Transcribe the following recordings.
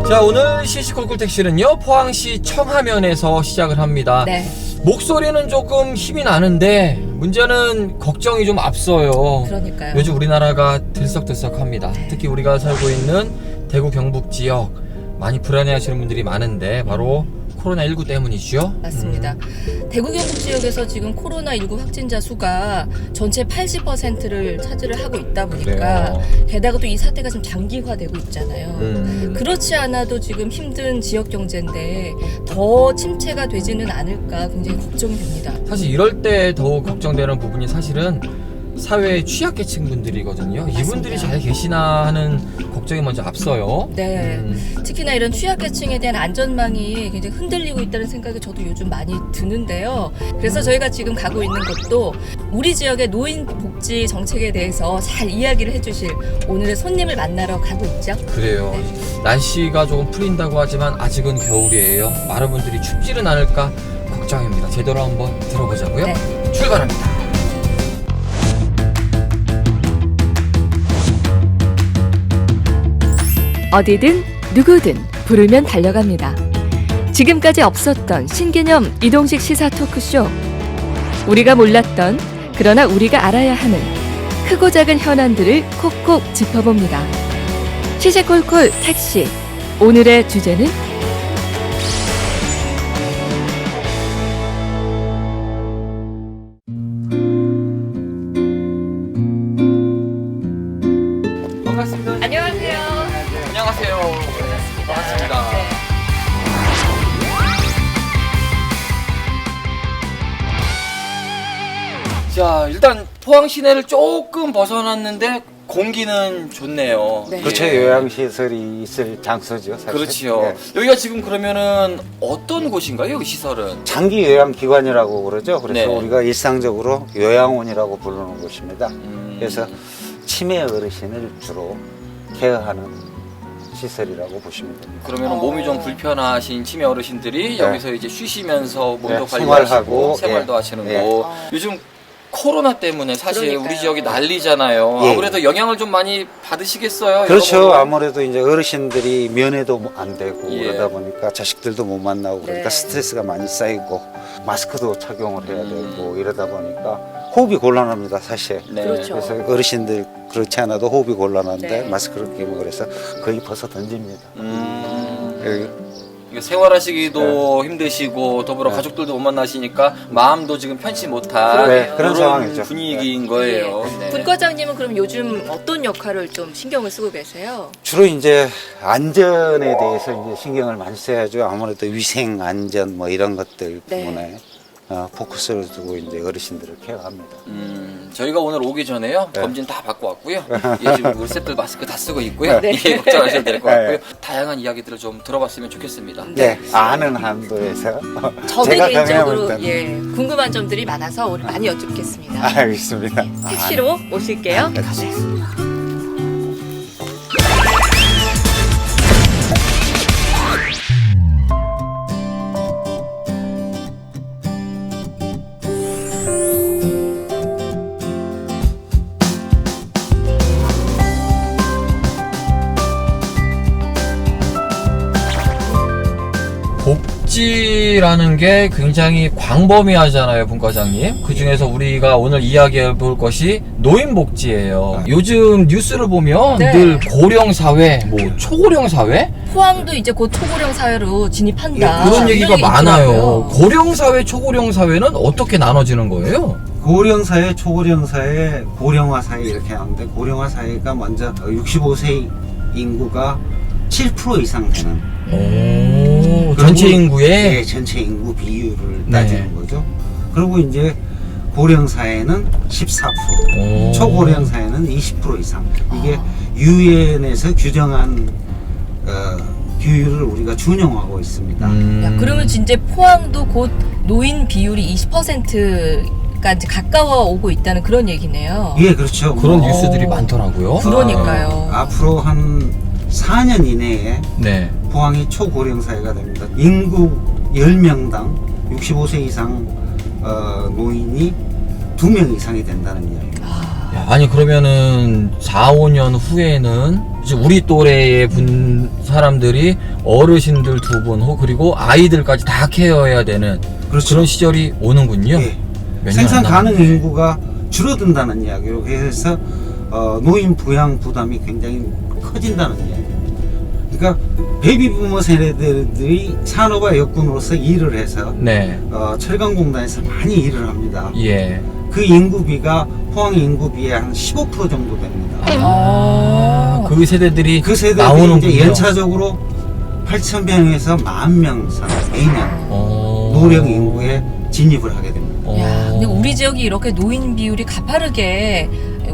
자, 오늘 시시콜콜 택시는요, 포항시 청하면에서 시작을 합니다. 네. 목소리는 조금 힘이 나는데 문제는 걱정이 좀 앞서요. 그러니까요. 요즘 우리나라가 들썩들썩합니다. 특히 우리가 살고 있는 대구 경북 지역 많이 불안해하시는 분들이 많은데 바로 코로나19 때문이죠. 맞습니다. 대구 경북 지역에서 지금 코로나19 확진자 수가 전체 80%를 차지를 하고 있다 보니까 그래요. 게다가 또 이 사태가 좀 장기화되고 있잖아요. 그렇지 않아도 지금 힘든 지역 경제인데 더 침체가 되지는 않을까 굉장히 걱정이 됩니다. 사실 이럴 때 더욱 걱정되는 부분이 사실은 사회의 취약계층 분들이거든요. 맞습니다. 이분들이 잘 계시나 하는 걱정이 먼저 앞서요. 네. 특히나 이런 취약계층에 대한 안전망이 굉장히 흔들리고 있다는 생각이 저도 요즘 많이 드는데요. 그래서 저희가 지금 가고 있는 곳도 우리 지역의 노인 복지 정책에 대해서 잘 이야기를 해주실 오늘의 손님을 만나러 가고 있죠. 그래요. 네. 날씨가 조금 풀린다고 하지만 아직은 겨울이에요. 많은 분들이 춥지는 않을까 걱정입니다. 제대로 한번 들어보자고요. 네. 출발합니다. 어디든 누구든 부르면 달려갑니다. 지금까지 없었던 신개념 이동식 시사 토크쇼. 우리가 몰랐던 그러나 우리가 알아야 하는 크고 작은 현안들을 콕콕 짚어봅니다. 시시콜콜 택시. 오늘의 주제는 반갑습니다. 안녕하세요. 안녕하세요. 반갑습니다. 자, 일단 포항 시내를 조금 벗어났는데 공기는 좋네요. 네. 그렇죠. 요양시설이 있을 장소죠. 사실. 그렇지요. 네. 여기가 지금 그러면은 어떤 곳인가요? 여기 시설은? 장기 요양기관이라고 그러죠. 그래서 네. 우리가 일상적으로 요양원이라고 부르는 곳입니다. 그래서 치매 어르신을 주로 케어하는 시설이라고 보시면 됩니다. 그러면 몸이 좀 불편하신 치매 어르신들이 네. 여기서 이제 쉬시면서 몸도 네, 관리하시고 생활하고, 생활도 예. 하시는 예. 곳. 요즘 코로나 때문에 사실 그러니까요. 우리 지역이 난리잖아요. 예. 아무래도 영향을 좀 많이 받으시겠어요. 그렇죠. 여러모로. 아무래도 이제 어르신들이 면회도 안 되고 예. 그러다 보니까 자식들도 못 만나고 그러니까 네. 스트레스가 많이 쌓이고 마스크도 착용을 해야 되고 이러다 보니까 호흡이 곤란합니다, 사실. 네. 그렇죠. 그래서 어르신들 그렇지 않아도 호흡이 곤란한데 네. 마스크를 끼고 그래서 거의 벗어 던집니다. 이게 생활하시기도 힘드시고 더불어 가족들도 못 만나시니까 마음도 지금 편치 못한 네, 그런 상황이죠. 분위기인 거예요. 네. 분 과장님은 그럼 요즘 어떤 역할을 좀 신경을 쓰고 계세요? 주로 이제 안전에 대해서 이제 신경을 많이 써야죠. 아무래도 위생 안전 뭐 이런 것들 네. 때문에 포커스를 두고 이제 어르신들을 케어합니다. 저희가 오늘 오기 전에요 네. 검진 다 받고 왔고요. 예, 지금 우리 셋들 마스크 다 쓰고 있고요. 네. 예, 걱정하셔도 될 것 네. 같고요. 다양한 이야기들을 좀 들어봤으면 좋겠습니다. 네, 아는 한도에서 저도 제가 개인적으로 경험했던 궁금한 점들이 많아서 오늘 많이 여쭙겠습니다. 알겠습니다. 택시로 모실게요. 네. 복지라는 게 굉장히 광범위하잖아요, 분과장님. 그 중에서 우리가 오늘 이야기해 볼 것이 노인복지예요. 요즘 뉴스를 보면 네. 늘 고령사회, 뭐 초고령사회? 포항도 이제 곧 초고령 사회로 진입한다. 그런 얘기가 이런 많아요. 있더라고요. 고령사회, 초고령사회는 어떻게 나눠지는 거예요? 고령사회, 초고령사회, 고령화 사회 이렇게 하는데 고령화 사회가 먼저 65세 인구가 7% 이상 되는 오, 그리고- 전체 인구의? 네, 전체 인구 비율을 네. 따지는 거죠. 그리고 이제 고령사회는 14%, 오. 초고령사회는 20% 이상. 이게 유엔에서 규정한 비율을 우리가 준용하고 있습니다. 야, 그러면 진짜 포항도 곧 노인 비율이 20%가 이제 가까워 오고 있다는 그런 얘기네요. 예, 그렇죠. 그런 뉴스들이 많더라고요. 그러니까요. 앞으로 한 4년 이내에 네. 포항이 초고령사회가 됩니다. 인구 10명당 65세 이상 노인이 2명 이상이 된다는 이야기입니다. 야, 아니 그러면은 4, 5년 후에는 이제 우리 또래의 사람들이 어르신들 2분 그리고 아이들까지 다 케어해야 되는 그렇죠. 그런 시절이 오는군요. 예. 몇년 생산 안 가능 남았네. 인구가 줄어든다는 이야기로 그래서 노인 부양 부담이 굉장히 커진다는 이야기. 그러니까 베이비부머 세대들이 산업화 여건으로서 일을 해서 네. 철강공단에서 많이 일을 합니다. 예. 그 인구비가 포항 인구비의 한 15% 정도 됩니다. 그 세대들이 그 세대들이 나오는군요. 이제 연차적으로 8,000명에서 10,000명 선 매년 어. 노령 인구에 진입을 하게 됩니다. 야, 근데 우리 지역이 이렇게 노인 비율이 가파르게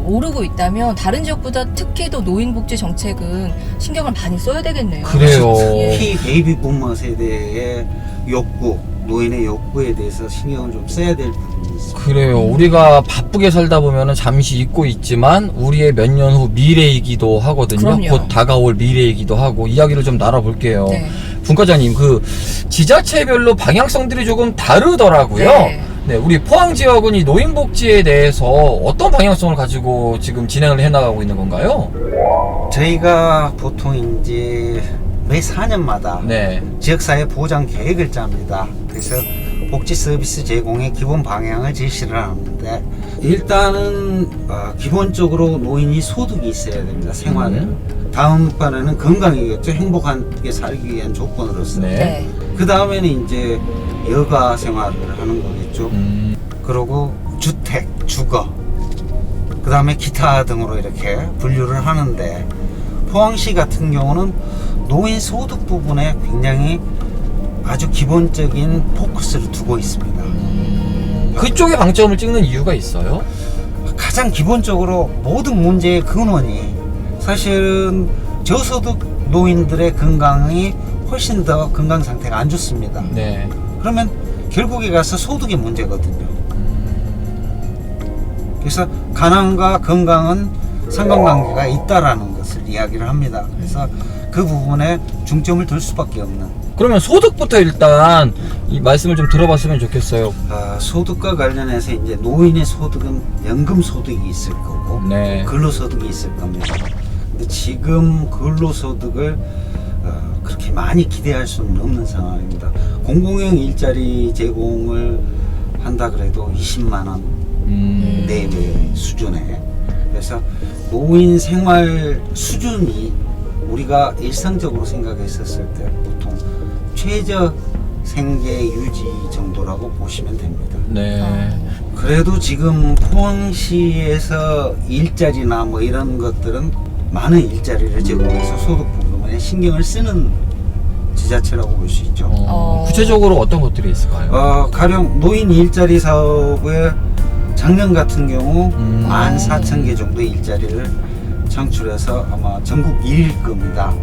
오르고 있다면 다른 지역보다 특히 더 노인복지 정책은 신경을 많이 써야 되겠네요. 그래요. 예. 특히 베이비부머 세대의 욕구, 노인의 욕구에 대해서 신경을 좀 써야 될 부분이 있습니다. 그래요. 우리가 바쁘게 살다 보면은 잠시 잊고 있지만 우리의 몇 년 후 미래이기도 하거든요. 그럼요. 곧 다가올 미래이기도 하고 이야기를 좀 나눠볼게요. 네. 분과장님, 그 지자체별로 방향성들이 조금 다르더라고요. 네. 네, 우리 포항 지역은 이 노인복지에 대해서 어떤 방향성을 가지고 지금 진행을 해나가고 있는 건가요? 저희가 보통 이제 매 4년마다 네. 지역사회 보장 계획을 짭니다. 그래서 복지 서비스 제공의 기본 방향을 제시를 하는데 일단은 기본적으로 노인이 소득이 있어야 됩니다. 생활은. 다음 번에는 건강이겠죠. 행복하게 살기 위한 조건으로서. 네. 네. 그 다음에는 이제 여가 생활을 하는 거겠죠. 그리고 주택, 주거, 그 다음에 기타 등으로 이렇게 분류를 하는데 포항시 같은 경우는 노인 소득 부분에 굉장히 아주 기본적인 포커스를 두고 있습니다. 그쪽에 방점을 찍는 이유가 있어요? 가장 기본적으로 모든 문제의 근원이 사실은 저소득 노인들의 건강이 훨씬 더 건강 상태가 안 좋습니다. 네. 그러면 결국에 가서 소득의 문제거든요. 그래서 가난과 건강은 상관관계가 있다라는 것을 이야기를 합니다. 그래서 그 부분에 중점을 둘 수밖에 없는. 그러면 소득부터 일단 이 말씀을 좀 들어봤으면 좋겠어요. 소득과 관련해서 이제 노인의 소득은 연금 소득이 있을 거고 네. 근로소득이 있을 겁니다. 근데 지금 근로소득을 그렇게 많이 기대할 수는 없는 상황입니다. 공공형 일자리 제공을 한다 그래도 20만 원 내외 수준에. 그래서 노인 생활 수준이 우리가 일상적으로 생각했었을 때 보통 최저 생계 유지 정도라고 보시면 됩니다. 네. 그래도 지금 포항시에서 일자리나 뭐 이런 것들은 많은 일자리를 제공해서 소득 부분에 신경을 쓰는 지자체라고 볼 수 있죠. 구체적으로 어떤 것들이 있을까요? 가령 노인 일자리 사업에 작년 같은 경우 14,000개 정도의 일자리를 창출해서 아마 전국 1위일 겁니다.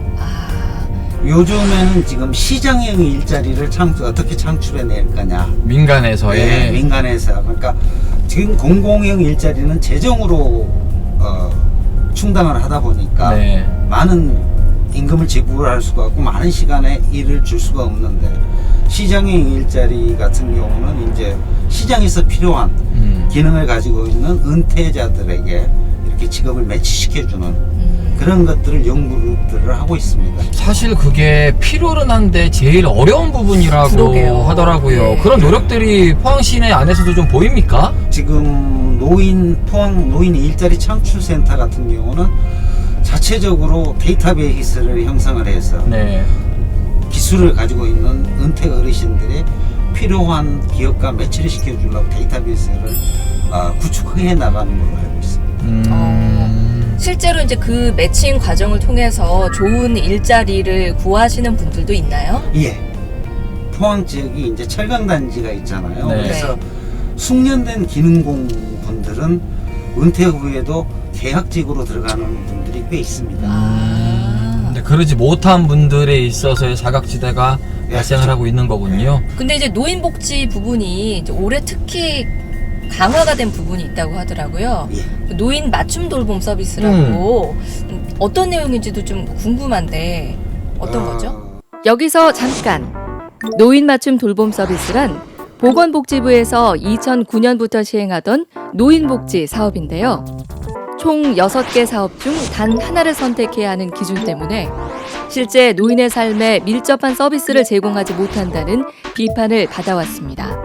요즘에는 지금 시장형 일자리를 어떻게 창출해낼 거냐. 민간에서의. 네, 민간에서. 그러니까 지금 공공형 일자리는 재정으로 충당을 하다 보니까 네. 많은 임금을 지불할 수가 없고 많은 시간에 일을 줄 수가 없는데 시장형 일자리 같은 경우는 이제 시장에서 필요한 기능을 가지고 있는 은퇴자들에게 이렇게 직업을 매치시켜주는 그런 것들을 연구들을 하고 있습니다. 사실 그게 필요는 한데 제일 어려운 부분이라고 그러게요. 하더라고요. 네. 그런 노력들이 포항 시내 안에서도 좀 보입니까? 지금 포항 노인 일자리 창출센터 같은 경우는 자체적으로 데이터베이스를 형성을 해서 네. 기술을 가지고 있는 은퇴 어르신들의 필요한 기업과 매치를 시켜주려고 데이터베이스를 구축해 나가는 걸로 알고 있습니다. 실제로 이제 그 매칭 과정을 통해서 좋은 일자리를 구하시는 분들도 있나요? 예. 포항 지역이 이제 철강단지가 있잖아요. 네. 그래서 숙련된 기능공 분들은 은퇴 후에도 계약직으로 들어가는 분들이 꽤 있습니다. 근데 그러지 못한 분들에 있어서의 사각지대가 예, 발생을 그렇죠. 하고 있는 거군요. 근데 이제 노인복지 부분이 이제 올해 특히 강화가 된 부분이 있다고 하더라고요. 예. 그 노인 맞춤 돌봄 서비스라고 어떤 내용인지도 좀 궁금한데 어떤 거죠? 여기서 잠깐. 노인 맞춤 돌봄 서비스란 보건복지부에서 2009년부터 시행하던 노인복지 사업인데요. 총 6개 사업 중 단 하나를 선택해야 하는 기준 때문에 실제 노인의 삶에 밀접한 서비스를 제공하지 못한다는 비판을 받아왔습니다.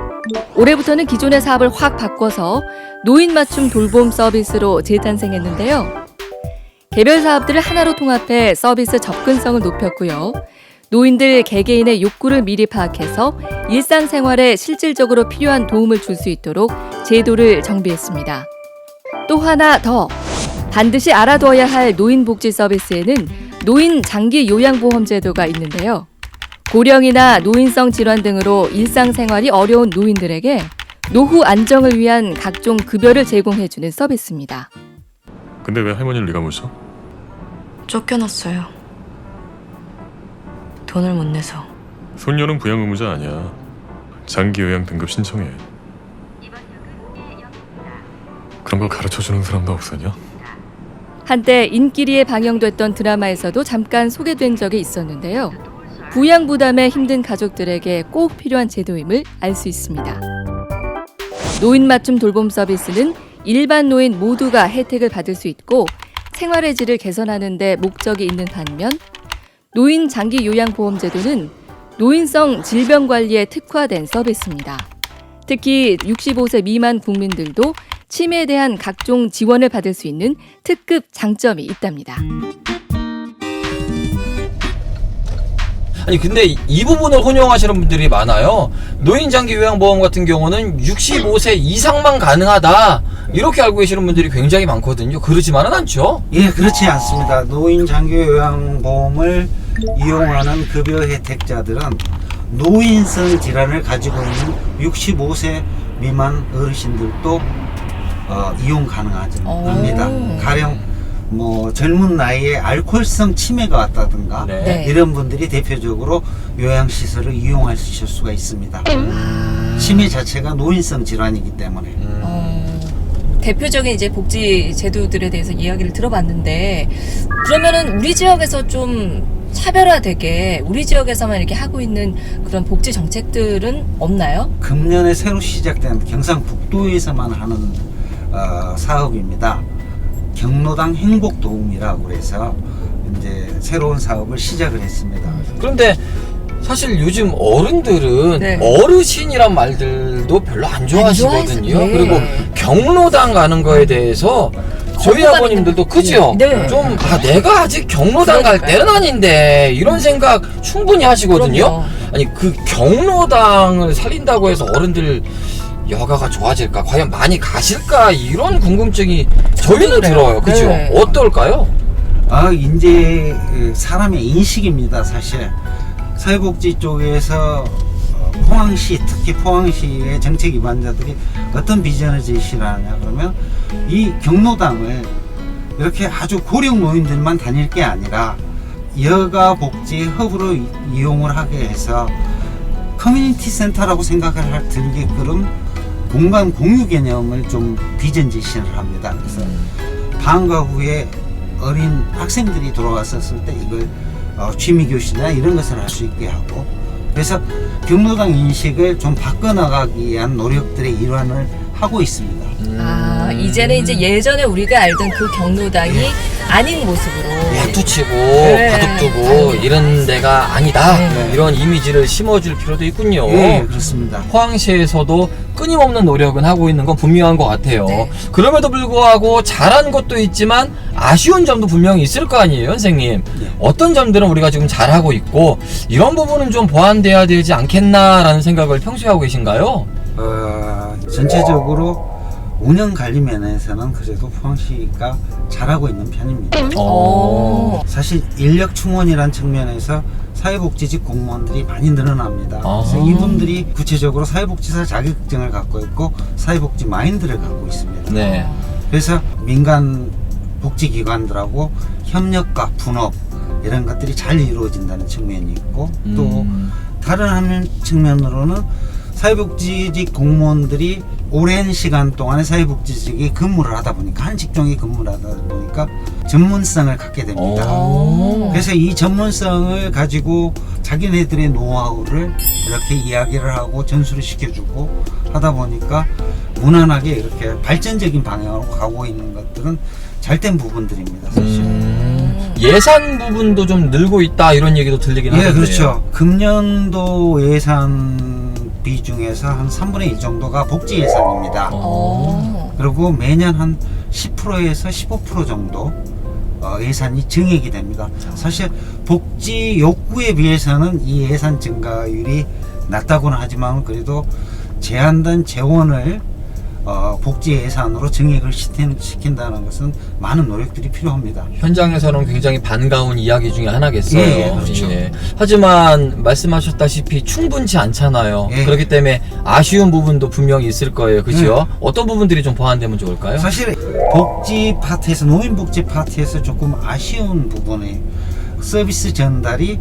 올해부터는 기존의 사업을 확 바꿔서 노인 맞춤 돌봄 서비스로 재탄생했는데요. 개별 사업들을 하나로 통합해 서비스 접근성을 높였고요. 노인들 개개인의 욕구를 미리 파악해서 일상생활에 실질적으로 필요한 도움을 줄 수 있도록 제도를 정비했습니다. 또 하나 더, 반드시 알아둬야 할 노인복지 서비스에는 노인 장기 요양보험 제도가 있는데요. 고령이나 노인성 질환 등으로 일상생활이 어려운 노인들에게 노후 안정을 위한 각종 급여를 제공해주는 서비스입니다. 근데 왜 할머니를 네가 모셔? 쫓겨났어요. 돈을 못 내서. 손녀는 부양 의무자 아니야. 장기 요양 등급 신청해. 그런 거 가르쳐주는 사람도 없었냐? 한때 인기리에 방영됐던 드라마에서도 잠깐 소개된 적이 있었는데요. 부양 부담에 힘든 가족들에게 꼭 필요한 제도임을 알 수 있습니다. 노인 맞춤 돌봄 서비스는 일반 노인 모두가 혜택을 받을 수 있고 생활의 질을 개선하는 데 목적이 있는 반면 노인 장기 요양 보험 제도는 노인성 질병 관리에 특화된 서비스입니다. 특히 65세 미만 국민들도 치매에 대한 각종 지원을 받을 수 있는 특급 장점이 있답니다. 아니 근데 이 부분을 혼용하시는 분들이 많아요. 노인 장기 요양보험 같은 경우는 65세 이상만 가능하다 이렇게 알고 계시는 분들이 굉장히 많거든요. 그러지만은 않죠? 예, 그렇지 않습니다. 노인 장기 요양보험을 이용하는 급여 혜택자들은 노인성 질환을 가지고 있는 65세 미만 어르신들도 이용 가능합니다. 가령 뭐 젊은 나이에 알코올성 치매가 왔다든가 네. 이런 분들이 대표적으로 요양시설을 이용하실 수가 있습니다. 치매 자체가 노인성 질환이기 때문에. 대표적인 이제 복지 제도들에 대해서 이야기를 들어봤는데, 그러면은 우리 지역에서 좀 차별화되게 우리 지역에서만 이렇게 하고 있는 그런 복지 정책들은 없나요? 금년에 새로 시작된 경상북도에서만 하는 사업입니다. 경로당 행복도움이라고 해서 이제 새로운 사업을 시작을 했습니다. 그런데 사실 요즘 어른들은 네. 어르신이란 말들도 별로 안 좋아하시거든요. 네. 그리고 경로당 가는 거에 대해서 저희 거부감이 아버님들도 있는- 그죠? 네. 좀 내가 아직 경로당 갈 그러니까요. 때는 아닌데 이런 생각 충분히 하시거든요. 그럼요. 아니 그 경로당을 살린다고 해서 어른들 여가가 좋아질까? 과연 많이 가실까? 이런 궁금증이 저희는 그래요. 들어요. 그죠? 네. 어떨까요? 이제 사람의 인식입니다. 사실 사회복지 쪽에서 포항시, 특히 포항시의 정책 위반자들이 어떤 비전을 제시를 하냐 그러면 이 경로당을 이렇게 아주 고령 노인들만 다닐 게 아니라 여가 복지 허브로 이용을 하게 해서 커뮤니티 센터라고 생각을 할 들게끔 공간 공유 개념을 좀 비전 제시를 합니다. 그래서 방과 후에 어린 학생들이 돌아왔었을 때 이걸 취미교실이나 이런 것을 할 수 있게 하고, 그래서 경로당 인식을 좀 바꿔나가기 위한 노력들의 일환을 하고 있습니다. 이제는 이제 예전에 우리가 알던 그 경로당이 아닌 모습으로. 야투 치고 네. 바둑 두고 이런 데가 아니다. 네. 이런 이미지를 심어줄 필요도 있군요. 예, 그렇습니다. 포항시에서도 끊임없는 노력은 하고 있는 건 분명한 것 같아요. 네. 그럼에도 불구하고 잘한 것도 있지만 아쉬운 점도 분명히 있을 거 아니에요, 선생님. 네. 어떤 점들은 우리가 지금 잘하고 있고 이런 부분은 좀 보완돼야 되지 않겠나라는 생각을 평소에 하고 계신가요? 전체적으로 운영 관리 면에서는 그래도 포항시가 잘하고 있는 편입니다. 오. 사실 인력 충원이라는 측면에서 사회복지직 공무원들이 많이 늘어납니다. 그래서 이분들이 구체적으로 사회복지사 자격증을 갖고 있고 사회복지 마인드를 갖고 있습니다. 네. 그래서 민간 복지기관들하고 협력과 분업 이런 것들이 잘 이루어진다는 측면이 있고, 또 다른 한 측면으로는 사회복지직 공무원들이 오랜 시간 동안에 사회복지직에 근무를 하다 보니까, 한 직종에 근무를 하다 보니까 전문성을 갖게 됩니다. 그래서 이 전문성을 가지고 자기네들의 노하우를 이렇게 이야기를 하고 전수를 시켜주고 하다 보니까 무난하게 이렇게 발전적인 방향으로 가고 있는 것들은 잘된 부분들입니다, 사실. 예산 부분도 좀 늘고 있다 이런 얘기도 들리긴 하는데요. 그렇죠. 금년도 예산 비중에서 한 3분의 1 정도가 복지 예산입니다. 그리고 매년 한 10%에서 15% 정도 예산이 증액이 됩니다. 사실 복지 욕구에 비해서는 이 예산 증가율이 낮다고는 하지만 그래도 제한된 재원을 복지 예산으로 증액을 시킨다는 것은 많은 노력들이 필요합니다. 현장에서는 굉장히 반가운 이야기 중에 하나겠어요. 예, 그렇죠. 하지만 말씀하셨다시피 충분치 않잖아요. 예. 그렇기 때문에 아쉬운 부분도 분명히 있을 거예요. 그죠? 어떤 부분들이 좀 보완되면 좋을까요? 사실 복지 파트에서 노인복지 파트에서 조금 아쉬운 부분이 서비스 전달이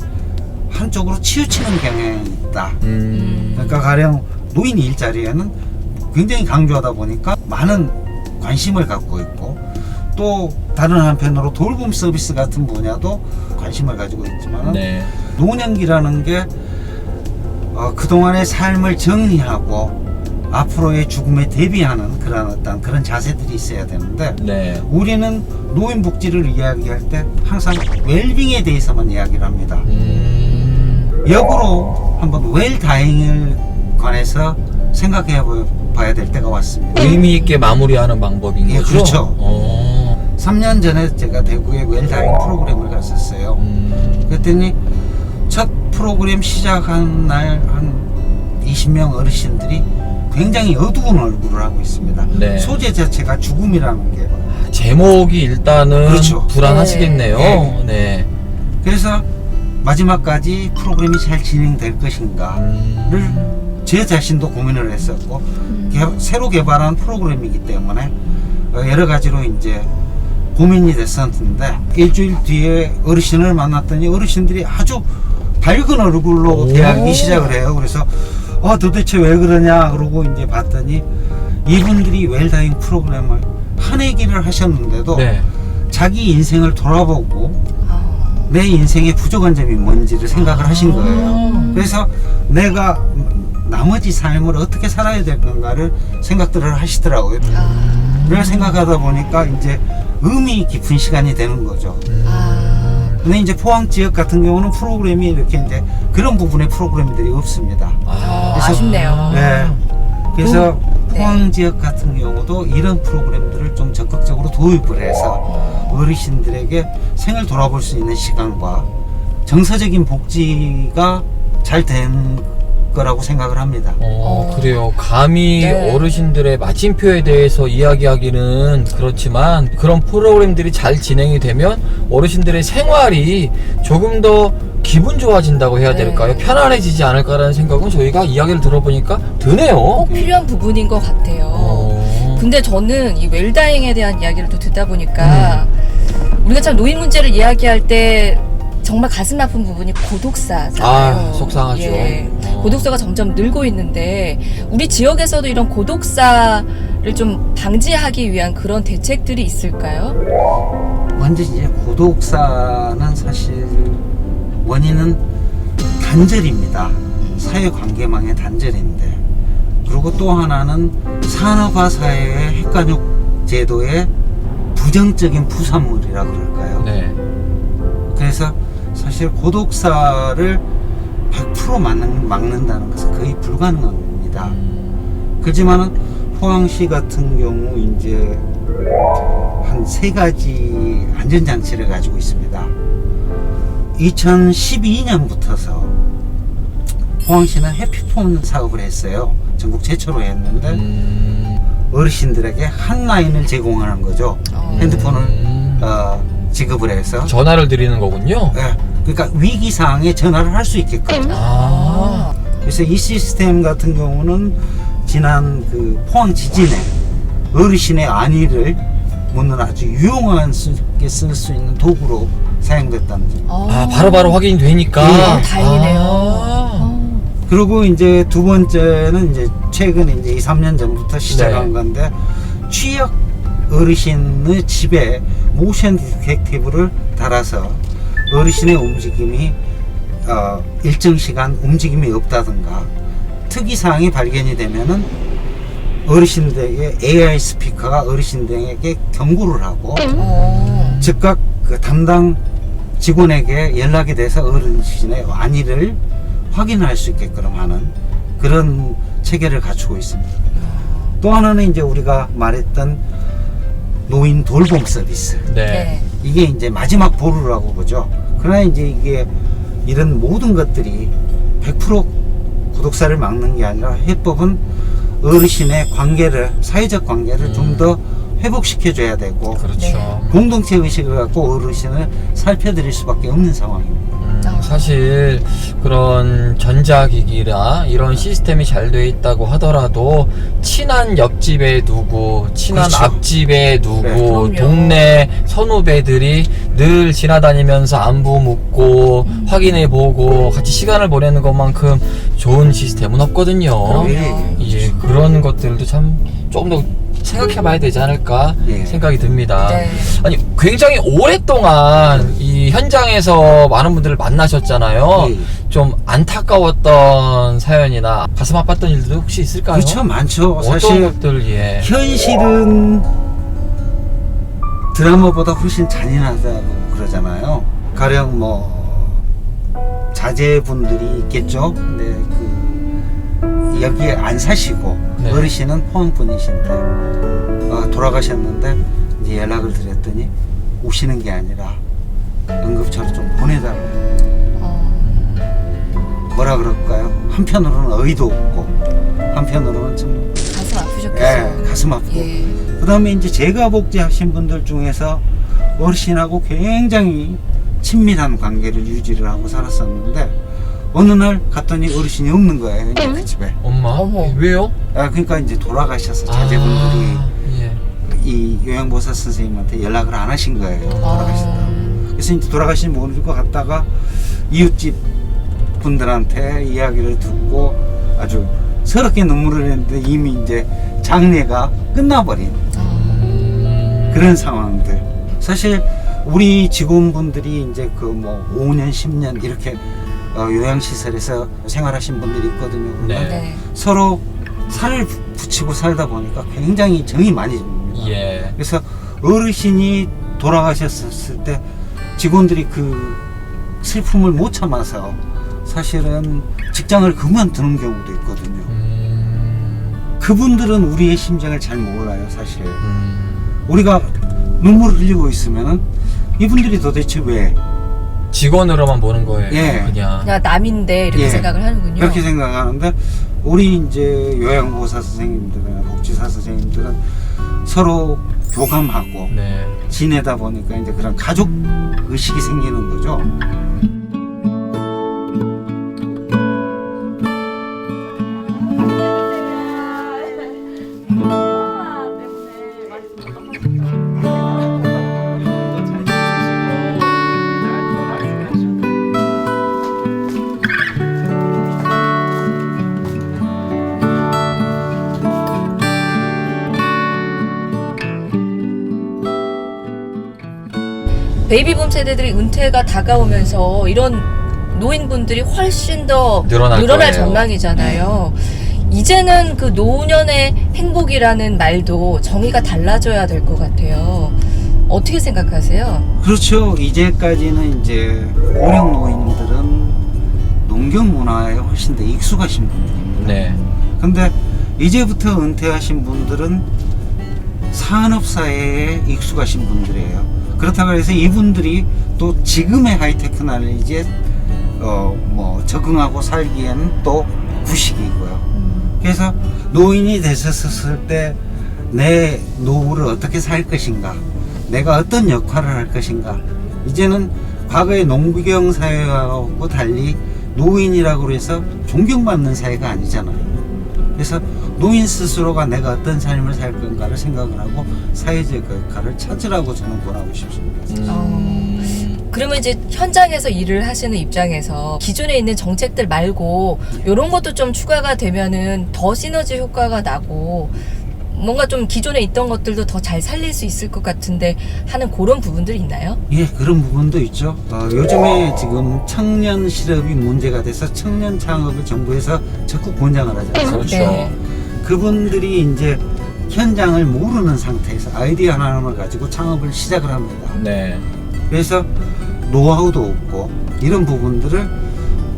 한쪽으로 치우치는 경향이 있다. 그러니까 가령 노인 일자리에는 굉장히 강조하다 보니까 많은 관심을 갖고 있고 또 다른 한편으로 돌봄 서비스 같은 분야도 관심을 가지고 있지만 네. 노년기라는 게 그동안의 삶을 정리하고 앞으로의 죽음에 대비하는 그런 자세들이 있어야 되는데 네. 우리는 노인복지를 이야기할 때 항상 웰빙에 대해서만 이야기를 합니다. 역으로 한번 웰다잉을 관해서 생각해 봐야 될 때가 왔습니다. 의미 있게 마무리하는 방법인 예, 거죠? 그렇죠. 3년 전에 제가 대구에 웰다잉 프로그램을 갔었어요. 그랬더니 첫 프로그램 시작한 날 한 20명 어르신들이 굉장히 어두운 얼굴을 하고 있습니다. 네. 소재 자체가 죽음이라는 게. 제목이 일단은 그렇죠. 불안하시겠네요. 네. 네. 그래서 마지막까지 프로그램이 잘 진행될 것인가를 제 자신도 고민을 했었고 새로 개발한 프로그램이기 때문에 여러 가지로 이제 고민이 됐었는데 일주일 뒤에 어르신을 만났더니 어르신들이 아주 밝은 얼굴로 대하기 시작을 해요. 그래서 도대체 왜 그러냐 그러고 이제 봤더니 이분들이 웰다잉 프로그램을 한 해기를 하셨는데도 네. 자기 인생을 돌아보고 내 인생의 부족한 점이 뭔지를 생각을 하신 거예요. 그래서 내가 나머지 삶을 어떻게 살아야 될 건가를 생각들을 하시더라고요. 그걸 생각하다 보니까 이제 의미 깊은 시간이 되는 거죠. 근데 이제 포항 지역 같은 경우는 프로그램이 이렇게 이제 그런 부분의 프로그램들이 없습니다. 아쉽네요. 네. 그래서 네. 포항 지역 같은 경우도 이런 프로그램들을 좀 적극적으로 도입을 해서 어르신들에게 생을 돌아볼 수 있는 시간과 정서적인 복지가 잘 된 거라고 생각을 합니다. 그래요. 감히 네. 어르신들의 마침표에 대해서 이야기하기는 그렇지만 그런 프로그램들이 잘 진행이 되면 어르신들의 생활이 조금 더 기분 좋아진다고 해야 될까요? 네. 편안해지지 않을까라는 생각은 저희가 이야기를 들어보니까 드네요. 꼭 필요한 부분인 것 같아요. 근데 저는 이 웰다잉에 대한 이야기를 또 듣다 보니까 우리가 참 노인 문제를 이야기할 때 정말 가슴 아픈 부분이 고독사잖아요. 속상하죠. 예. 고독사가 점점 늘고 있는데 우리 지역에서도 이런 고독사를 좀 방지하기 위한 그런 대책들이 있을까요? 먼저 이제 고독사는 사실 원인은 단절입니다. 사회관계망의 단절인데 그리고 또 하나는 산업화 사회의 핵가족 제도의 부정적인 부산물이라고 그럴까요? 네. 그래서 사실 고독사를 100% 막는다는 것은 거의 불가능한 겁니다. 그렇지만은 포항시 같은 경우 이제 한 3가지 안전장치를 가지고 있습니다. 2012년부터서 포항시는 해피폰 사업을 했어요. 전국 최초로 했는데 어르신들에게 한 라인을 제공하는 거죠. 핸드폰을 지급을 해서 전화를 드리는 거군요. 네, 그러니까 위기 상황에 전화를 할 수 있게끔. 그래서 이 시스템 같은 경우는 지난 그 포항 지진에 어르신의 안위를 묻는 아주 유용한 쓸 수 있는 도구로 사용됐다는 점. 바로바로 확인이 되니까. 다행이네요. 그리고 이제 두 번째는 이제 최근 이제 2, 3년 전부터 시작한 네. 건데 취약 어르신의 집에 모션 디텍티브를 달아서 어르신의 움직임이 일정 시간 움직임이 없다든가 특이사항이 발견이 되면은 어르신들에게 AI 스피커가 어르신들에게 경고를 하고 어. 즉각 그 담당 직원에게 연락이 돼서 어르신의 안위를 확인할 수 있게끔 하는 그런 체계를 갖추고 있습니다. 또 하나는 이제 우리가 말했던 노인 돌봄 서비스. 네. 이게 이제 마지막 보루라고 보죠. 그러나 이제 이게 이런 모든 것들이 100% 구독사를 막는 게 아니라 해법은 어르신의 관계를, 사회적 관계를 좀 더 회복시켜줘야 되고 그렇죠. 네. 공동체 의식을 갖고 어르신을 살펴드릴 수밖에 없는 상황입니다. 사실 그런 전자기기나 이런 시스템이 잘 돼 있다고 하더라도 친한 옆집에 누구, 친한 그렇죠. 앞집에 누구, 네. 그럼요. 동네 선후배들이 늘 지나다니면서 안부 묻고 확인해보고 같이 시간을 보내는 것만큼 좋은 시스템은 없거든요. 그럼요. 예, 그런 것들도 참 조금 더 생각해봐야 되지 않을까 예. 생각이 듭니다. 네. 아니 굉장히 오랫동안 이 현장에서 많은 분들을 만나셨잖아요. 예. 좀 안타까웠던 사연이나 가슴 아팠던 일들도 혹시 있을까요? 그렇죠, 많죠. 어떤 사실 것들 예. 현실은 드라마보다 훨씬 잔인하다고 그러잖아요. 가령 뭐 자제분들이 있겠죠. 근데 그 여기에 안 사시고 네. 어르신은 포항분이신데 돌아가셨는데 이제 연락을 드렸더니 오시는 게 아니라 응급차로 좀 보내달라고. 뭐라 그럴까요? 한편으로는 어이도 없고 한편으로는 좀 가슴 아프셨겠어요. 가슴 아프고. 예. 그 다음에 이제 제가 복지하신 분들 중에서 어르신하고 굉장히 친밀한 관계를 유지를 하고 살았었는데 어느 날 갔더니 어르신이 없는 거예요. 이제 그 집에. 엄마? 어머. 왜요? 그러니까 이제 돌아가셔서 자제분들이 예. 이 요양보호사 선생님한테 연락을 안 하신 거예요. 돌아가신다고. 그래서 이제 돌아가신 분을 갔다가 이웃집 분들한테 이야기를 듣고 아주 서럽게 눈물을 했는데 이미 이제 장례가 끝나버린 그런 상황들. 사실 우리 직원분들이 이제 그 뭐 5년, 10년 이렇게 요양시설에서 생활하신 분들이 있거든요. 그러면 네. 네. 서로 살을 붙이고 살다 보니까 굉장히 정이 많이 듭니다. 예. 그래서 어르신이 돌아가셨을 때 직원들이 그 슬픔을 못 참아서 사실은 직장을 그만두는 경우도 있거든요. 그분들은 우리의 심정을 잘 몰라요, 사실. 우리가 눈물을 흘리고 있으면 이분들이 도대체 왜 직원으로만 보는 거예요. 예. 그냥. 그냥 남인데 이렇게 예. 생각을 하는군요. 그렇게 생각하는데 우리 이제 요양보호사 선생님들이나 복지사 선생님들은 서로 교감하고 네. 지내다 보니까 이제 그런 가족 의식이 생기는 거죠. 베이비붐 세대들이 은퇴가 다가오면서 이런 노인분들이 훨씬 더 늘어날 거예요. 전망이잖아요. 이제는 그 노년의 행복이라는 말도 정의가 달라져야 될 것 같아요. 어떻게 생각하세요? 그렇죠. 이제까지는 이제 고령 노인들은 농경 문화에 훨씬 더 익숙하신 분들입니다. 네. 근데 이제부터 은퇴하신 분들은 산업사회에 익숙하신 분들이에요. 그렇다고 해서 이분들이 또 지금의 하이테크널리지에 뭐 적응하고 살기에는 또 구식이고요. 그래서 노인이 되셨을 때 내 노후를 어떻게 살 것인가, 내가 어떤 역할을 할 것인가. 이제는 과거의 농경 사회하고 달리 노인이라고 해서 존경받는 사회가 아니잖아요. 그래서 노인 스스로가 내가 어떤 삶을 살 건가를 생각을 하고 사회적 역할을 찾으라고 저는 권하고 싶습니다. 그러면 이제 현장에서 일을 하시는 입장에서 기존에 있는 정책들 말고 이런 것도 좀 추가가 되면은 더 시너지 효과가 나고 뭔가 좀 기존에 있던 것들도 더 잘 살릴 수 있을 것 같은데 하는 그런 부분들이 있나요? 예, 그런 부분도 있죠. 요즘에 지금 청년 실업이 문제가 돼서 청년 창업을 정부에서 적극 권장을 하잖아요. 그렇죠. 네. 그분들이 이제 현장을 모르는 상태에서 아이디어 하나를 가지고 창업을 시작을 합니다. 네. 그래서 노하우도 없고 이런 부분들을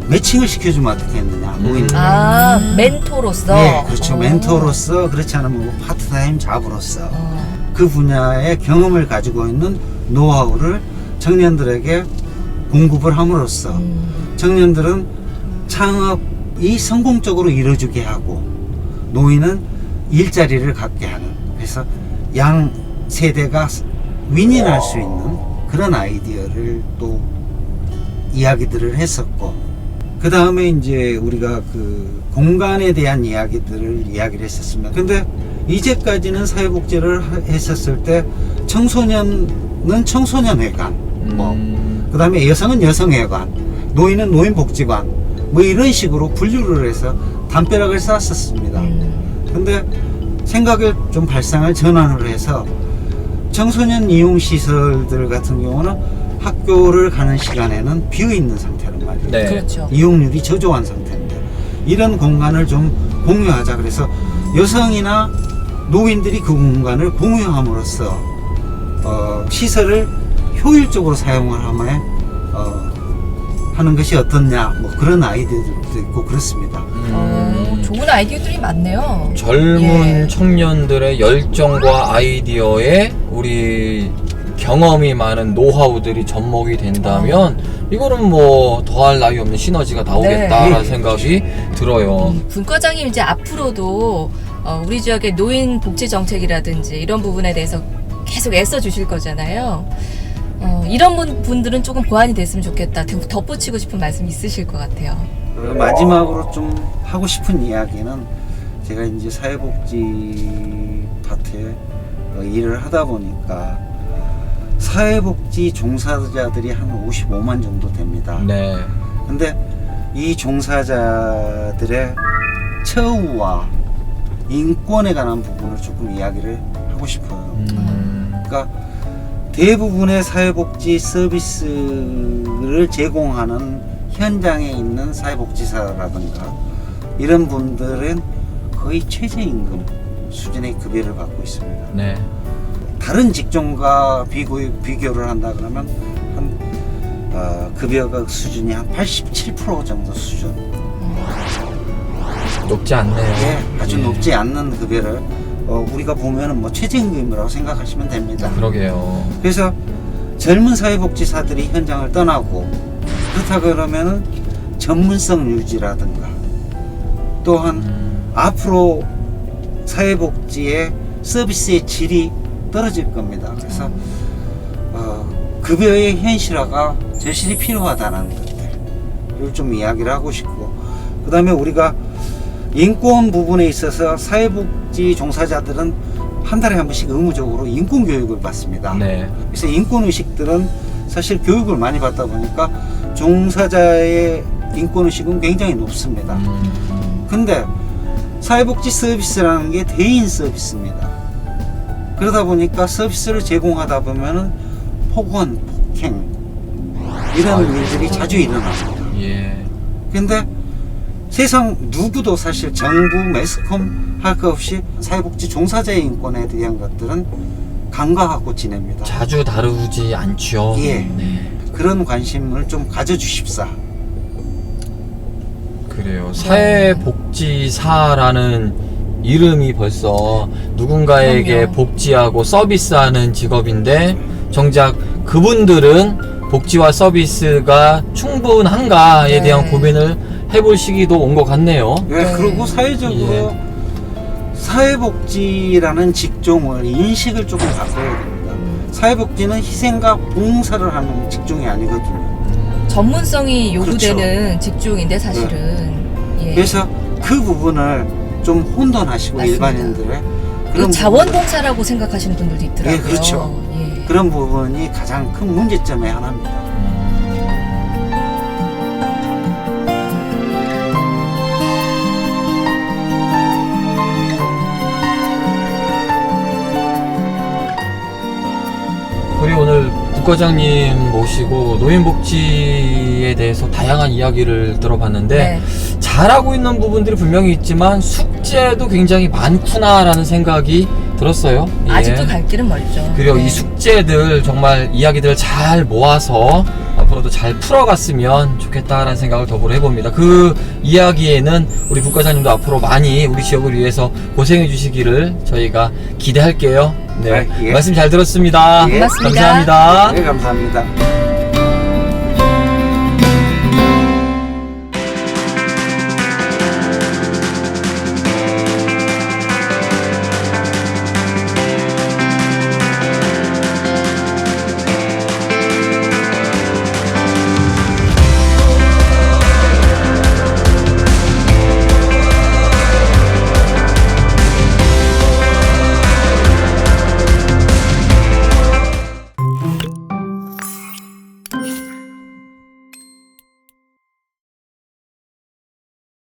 매칭을 시켜주면 어떻겠느냐. 노인. 아, 멘토로서. 네, 그렇죠. 어. 멘토로서, 그렇지 않으면 뭐 파트타임 잡으로서 어. 그 분야의 경험을 가지고 있는 노하우를 청년들에게 공급을 함으로써 청년들은 창업이 성공적으로 이루어지게 하고 노인은 일자리를 갖게 하는, 그래서 양 세대가 윈윈할 수 있는 그런 아이디어를 또 이야기들을 했었고, 그 다음에 이제 우리가 그 공간에 대한 이야기를 했었습니다. 근데 이제까지는 사회복지를 했었을 때 청소년은 청소년회관, 그 다음에 여성은 여성회관, 노인은 노인복지관, 뭐 이런 식으로 분류를 해서 담벼락을 쌓았었습니다. 근데 생각을 좀 발상을 전환을 해서 청소년 이용시설들 같은 경우는 학교를 가는 시간에는 비어있는 상태란 말이에요. 네. 그렇죠. 이용률이 저조한 상태인데 이런 공간을 좀 공유하자. 그래서 여성이나 노인들이 그 공간을 공유함으로써 시설을 효율적으로 사용을 하는 것이 어떻냐, 뭐 그런 아이디어들도 있고 그렇습니다. 좋은 아이디어들이 많네요. 젊은 예. 청년들의 열정과 아이디어에 우리 경험이 많은 노하우들이 접목이 된다면 이거는 뭐 더할 나위 없는 시너지가 나오겠다라는 네. 생각이 들어요. 분과장님 이제 앞으로도 우리 지역의 노인 복지 정책이라든지 이런 부분에 대해서 계속 애써 주실 거잖아요. 이런 분들은 조금 보완이 됐으면 좋겠다. 덧붙이고 싶은 말씀 있으실 것 같아요. 마지막으로 좀 하고 싶은 이야기는, 제가 이제 사회복지 파트에 일을 하다 보니까 사회복지 종사자들이 한 55만 정도 됩니다. 네. 근데 이 종사자들의 처우와 인권에 관한 부분을 조금 이야기를 하고 싶어요. 그러니까 대부분의 사회복지 서비스를 제공하는 현장에 있는 사회복지사라든가 이런 분들은 거의 최저임금 수준의 급여를 받고 있습니다. 네. 다른 직종과 비교를 한다 그러면 한 급여가 수준이 한 87% 정도 수준. 높지 않네요. 예, 아주 예. 높지 않는 급여를 우리가 보면은 뭐 최저임금이라고 생각하시면 됩니다. 그러게요. 그래서 젊은 사회복지사들이 현장을 떠나고, 그렇다 그러면은 전문성 유지라든가 또한 앞으로 사회복지의 서비스의 질이 떨어질 겁니다. 그래서 급여의 현실화가 절실히 필요하다는 것들을 좀 이야기를 하고 싶고, 그 다음에 우리가 인권 부분에 있어서 사회복지 종사자들은 한 달에 한 번씩 의무적으로 인권 교육을 받습니다. 네. 그래서 인권 의식들은 사실 교육을 많이 받다 보니까 종사자의 인권 의식은 굉장히 높습니다. 근데 사회복지 서비스라는 게 대인 서비스입니다. 그러다 보니까 서비스를 제공하다 보면은 폭언, 폭행 이런 일들이 자주 일어납니다. 예. 근데 세상 누구도 사실 정부, 매스컴 할 것 없이 사회복지 종사자의 인권에 대한 것들은 간과하고 지냅니다. 자주 다루지 않죠. 예. 네. 그런 관심을 좀 가져주십사. 그래요. 사회복지사라는 이름이 벌써 누군가에게 그럼요. 복지하고 서비스하는 직업인데 정작 그분들은 복지와 서비스가 충분한가에 네. 대한 고민을 해볼 시기도 온 것 같네요. 예, 네. 그리고 사회적으로 사회복지라는 직종을 인식을 조금 바꿔야 됩니다. 사회복지는 희생과 봉사를 하는 직종이 아니거든요. 전문성이 요구되는 직종인데 사실은. 예. 그래서 그 부분을 좀 혼돈하시고 맞습니다. 일반인들의 그리고 자원봉사라고 생각하시는 분들도 있더라고요. 예, 그렇죠. 예. 그런 부분이 가장 큰 문제점의 하나입니다. 우리 오늘 국과장님 모시고 노인복지에 대해서 다양한 이야기를 들어봤는데 네. 잘 잘하고 있는 부분들이 분명히 있지만 숙제도 굉장히 많구나라는 생각이 들었어요. 예. 아직도 갈 길은 멀죠. 그리고 네. 이 숙제들 정말 이야기들을 잘 모아서 앞으로도 잘 풀어갔으면 좋겠다라는 생각을 더불어 해봅니다. 그 이야기에는 우리 국과장님도 앞으로 많이 우리 지역을 위해서 고생해 주시기를 저희가 기대할게요. 네, 예. 말씀 잘 들었습니다. 예. 고맙습니다. 감사합니다. 네, 감사합니다.